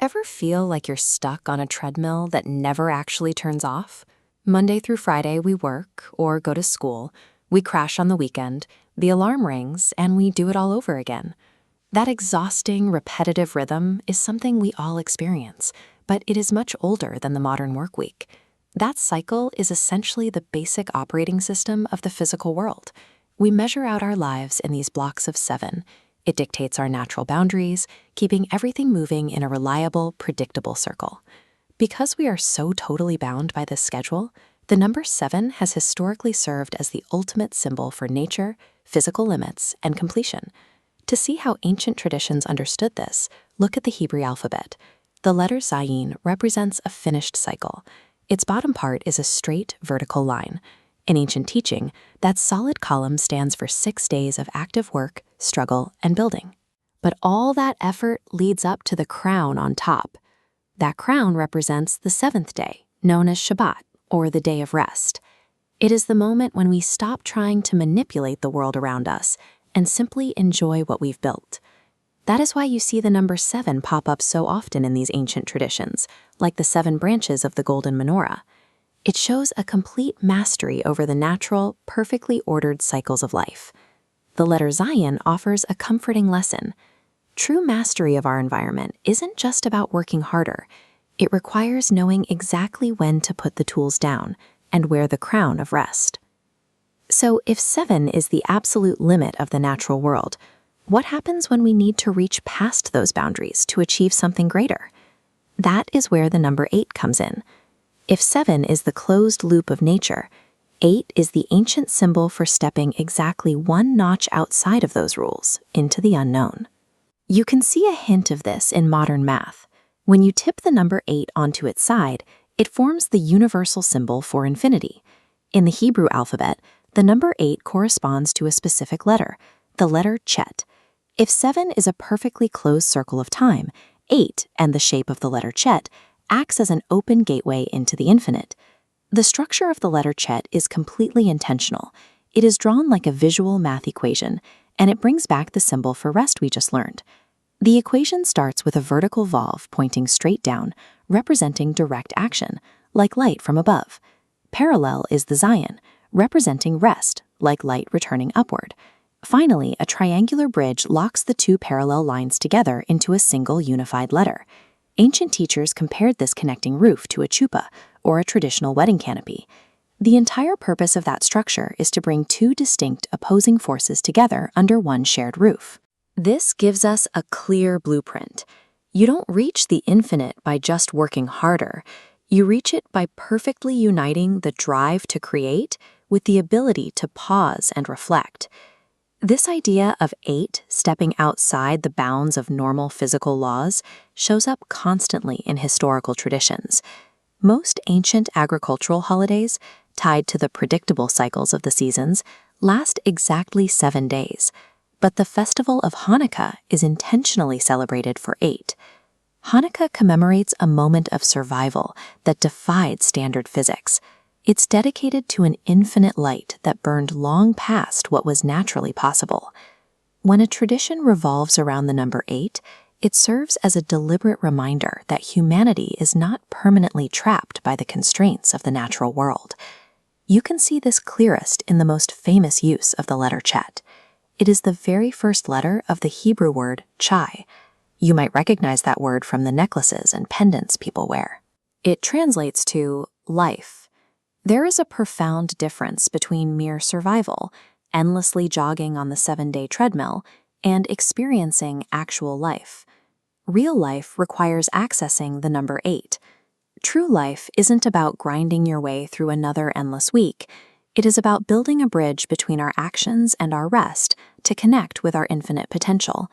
Ever feel like you're stuck on a treadmill that never actually turns off? Monday through Friday, we work or go to school. We crash on the weekend, the alarm rings, and we do it all over again. That exhausting, repetitive rhythm is something we all experience, but it is much older than the modern work week. That cycle is essentially the basic operating system of the physical world. We measure out our lives in these blocks of 7. It dictates our natural boundaries, keeping everything moving in a reliable, predictable circle. Because we are so totally bound by this schedule, the number 7 has historically served as the ultimate symbol for nature, physical limits, and completion. To see how ancient traditions understood this, look at the Hebrew alphabet. The letter Zayin represents a finished cycle. Its bottom part is a straight, vertical line. In ancient teaching, that solid column stands for 6 days of active work, struggle, and building. But all that effort leads up to the crown on top. That crown represents the 7th day, known as Shabbat, or the day of rest. It is the moment when we stop trying to manipulate the world around us and simply enjoy what we've built. That is why you see the number 7 pop up so often in these ancient traditions, like the 7 branches of the golden menorah. It shows a complete mastery over the natural, perfectly ordered cycles of life. The letter Zayin offers a comforting lesson. True mastery of our environment isn't just about working harder. It requires knowing exactly when to put the tools down and wear the crown of rest. So if 7 is the absolute limit of the natural world, what happens when we need to reach past those boundaries to achieve something greater? That is where the number 8 comes in. If 7 is the closed loop of nature, 8 is the ancient symbol for stepping exactly one notch outside of those rules, into the unknown. You can see a hint of this in modern math. When you tip the number 8 onto its side, it forms the universal symbol for infinity. In the Hebrew alphabet, the number 8 corresponds to a specific letter, the letter Chet. If 7 is a perfectly closed circle of time, 8, and the shape of the letter Chet, acts as an open gateway into the infinite. The structure of the letter Chet is completely intentional. It is drawn like a visual math equation, and it brings back the symbol for rest we just learned. The equation starts with a vertical valve pointing straight down, representing direct action, like light from above. Parallel is the Zayin, representing rest, like light returning upward. Finally, a triangular bridge locks the 2 parallel lines together into a single unified letter. Ancient teachers compared this connecting roof to a chuppah, or a traditional wedding canopy. The entire purpose of that structure is to bring 2 distinct opposing forces together under one shared roof. This gives us a clear blueprint. You don't reach the infinite by just working harder. You reach it by perfectly uniting the drive to create with the ability to pause and reflect. This idea of 8 stepping outside the bounds of normal physical laws shows up constantly in historical traditions. Most ancient agricultural holidays, tied to the predictable cycles of the seasons, last exactly 7 days. But the festival of Hanukkah is intentionally celebrated for 8. Hanukkah commemorates a moment of survival that defied standard physics. It's dedicated to an infinite light that burned long past what was naturally possible. When a tradition revolves around the number 8, it serves as a deliberate reminder that humanity is not permanently trapped by the constraints of the natural world. You can see this clearest in the most famous use of the letter Chet. It is the very first letter of the Hebrew word chai. You might recognize that word from the necklaces and pendants people wear. It translates to life. There is a profound difference between mere survival, endlessly jogging on the 7-day treadmill, and experiencing actual life. Real life requires accessing the number 8. True life isn't about grinding your way through another endless week. It is about building a bridge between our actions and our rest to connect with our infinite potential.